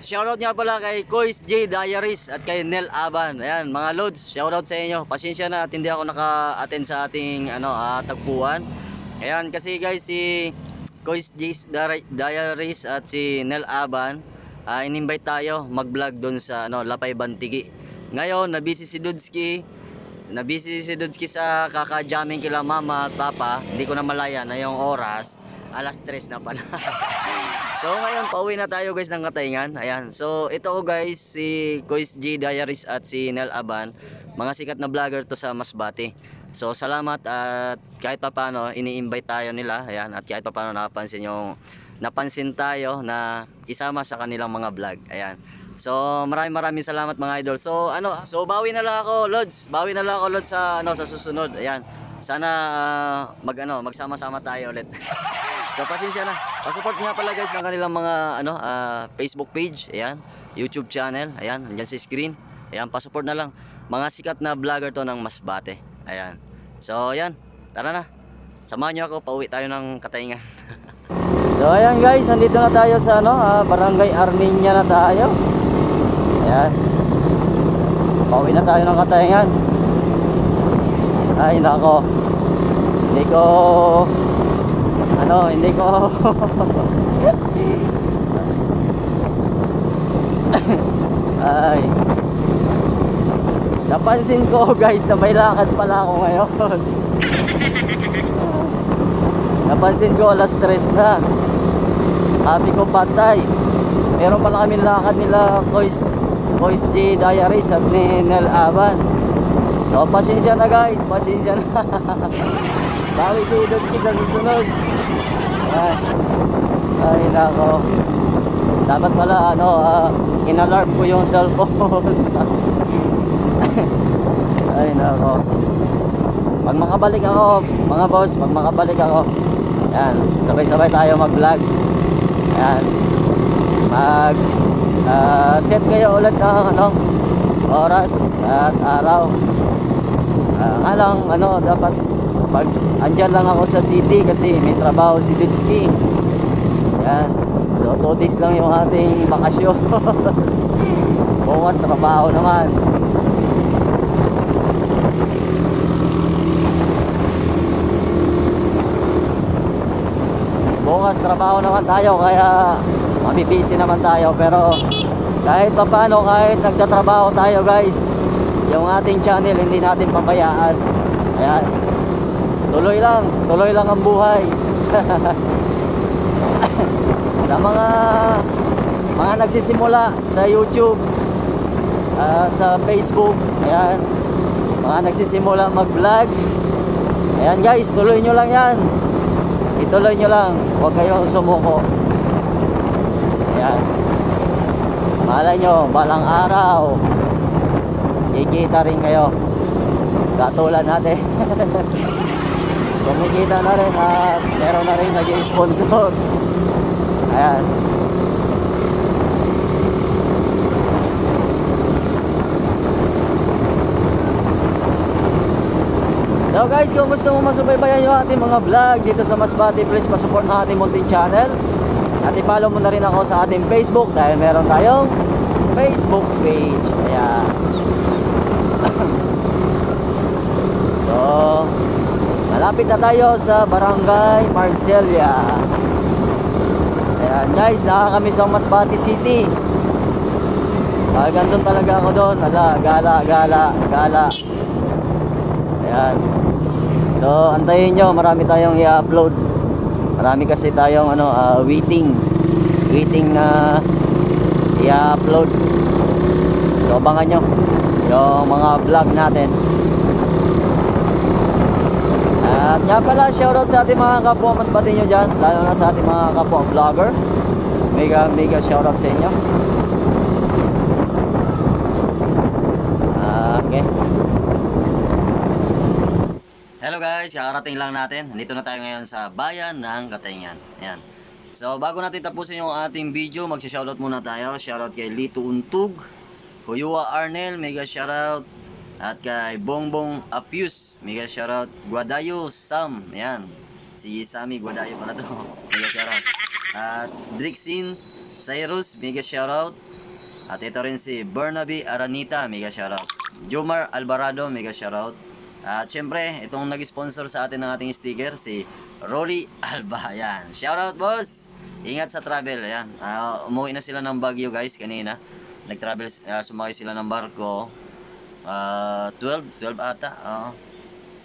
shoutout nga pala kay Kois J Diaries at kay Nel Aban. Ayan, mga lods, shoutout sa inyo. Pasensya na at hindi ako naka-attend sa ating tagpuan. Ayan, kasi guys, si Kois J Diaries at si Nel Aban, in-invite tayo mag-vlog doon sa Lapay Bantigi. Ngayon, nabisi si Dudski sa kaka-jamming kila mama at papa. Hindi ko na malaya na yung oras. Alas 3 na pala. So ngayon pauwi na tayo guys ng Katayngan. Ayan. So ito guys, si Kois G Diaries at si Nel Aban, mga sikat na vlogger to sa Masbate. So salamat at kahit papaano ini-invite tayo nila. Ayan, at kahit papaano napansin tayo na isama sa kanilang mga vlog. Ayan. So maraming salamat mga idol. So bawi na lang ako, Lods. Bawi na lang ako, Lods, sa sa susunod. Ayan. Sana magsama-sama tayo ulit. So pasensya na. Pa-support nga pala guys ng kanilang mga Facebook page, ayan, YouTube channel, ayan, nandiyan sa screen. Ayan, pa-support na lang. Mga sikat na vlogger to ng Masbate. Ayan. So ayan, tara na. Samahan niyo ako, pauwi tayo ng Katayngan. So ayan guys, andito na tayo sa Barangay Arminia na tayo. Ayan. Pauwi na tayo ng Katayngan. Ay nako. Hindi ko ay napansin ko guys na may lakad pala ako ngayon. Napansin ko alas 3 na. Sabi ko patay. Meron pala kami lakad nila Kois J Diaries at ni Nel Aban. So pasensya na guys, pasensya na. Bawi si Dudski sa susunod. Ay nako. Dapat pala in-alarm ko yung cellphone. Ay nako. Pag makabalik ako, mga boss, ayan, sabay-sabay tayo mag-vlog. Ayan. Set kayo ulit ng oras at araw. Nga lang dapat pag andyan lang ako sa city kasi may trabaho si Dudski. Yan. So 2 days lang yung ating bakasyon. Bukas trabaho naman. Bukas trabaho naman tayo kaya mabibisi naman tayo, pero kahit papaano, kahit nagtatrabaho tayo guys, yung ating channel hindi natin pabayaan. Ayan. Tuloy lang ang buhay. Sa mga nagsisimula sa YouTube, sa Facebook, ayan, mga nagsisimula mag-vlog, ayan guys, tuloy nyo lang yan. Ituloy nyo lang, huwag kayong sumuko. Ayan. Malay nyo, balang araw kikita rin kayo katulad natin. Kumikita na rin at meron na rin nag-i-sponsor. Ayan. So guys, kung gusto mo masubaybayan yung ating mga vlog dito sa Masbate, please pasupport ng ating munting channel. At i-follow mo na rin ako sa ating Facebook dahil meron tayong Facebook page. Ayan. So malapit na tayo sa Barangay Marcelia. Ayan guys, nakakamiss ang Masbate City. Gandun talaga ako doon. Gala. Ayan. So antayin nyo, marami tayong i-upload. Marami kasi tayong waiting na i-upload. So abangan nyo yung mga vlog natin. At nga pala, shoutout sa ating mga kapwa Masbate nyo dyan, lalo na sa ating mga kapwa vlogger. Mega shoutout sa inyo. Okay. Hello guys, kakarating lang natin. Nandito na tayo ngayon sa bayan ng Katayngan. Ayan. So bago natin tapusin yung ating video, magsha-shoutout muna tayo. Shoutout kay Lito Untug, Huyua Arnel, mega shoutout. At kay Bongbong Apius, mega shoutout. Guadayo Sam, ayan, si Sammy Guadayo pala to. Mega shoutout. At Drixin Cyrus, mega shoutout. At ito rin si Bernaby Aranita, mega shoutout. Jomar Alvarado, mega shoutout. At syempre, itong nag-sponsor sa atin ng ating sticker, si Rolly Alba. Ayan. Shoutout, boss! Ingat sa travel. Ayan. Umuwi na sila ng Baguio, guys, kanina. Nag-travel, sumakay sila ng barko. 12 ata.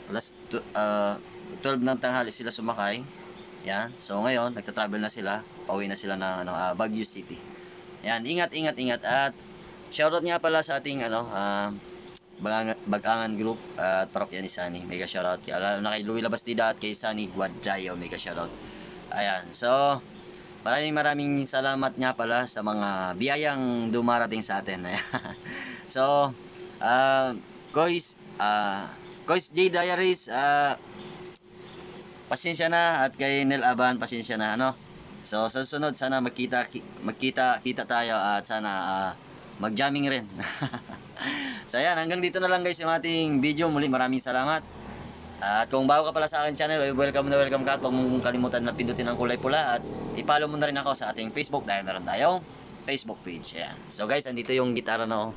Alas 12 ng tanghali sila sumakay. Yan. So ngayon, nagta-travel na sila. Pauwi na sila ng Baguio City. Yan, ingat. At shoutout nga pala sa ating Bagangan Group at Parokya ni Sunny. Mega shoutout. Lalo na kay Louie Labastida at kay Sunny Guadrayo. Mega shoutout. Ayan. So, maraming salamat nga pala sa mga biyayang dumarating sa atin. So, Kois J Diaries, pasensya na, at kay Nel Aban, pasensya na, ano. So, sa susunod, sana magkita tayo, at sana mag-jamming rin. So, ayan, hanggang dito na lang guys yung ating video. Muli, maraming salamat. At kung bago ka pala sa akin channel, welcome ka, at huwag mong kalimutan na pindutin ang kulay pula, at i-follow mo na rin ako sa ating Facebook dahil meron tayong Facebook page. Ayan. So guys, andito yung gitara na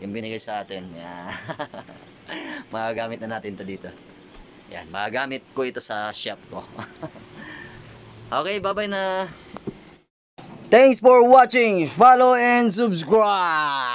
yung binigay sa atin. Ayan. Magagamit na natin to dito. Yan, magagamit ko ito sa shop ko. Okay, bye-bye na. Thanks for watching. Follow and subscribe.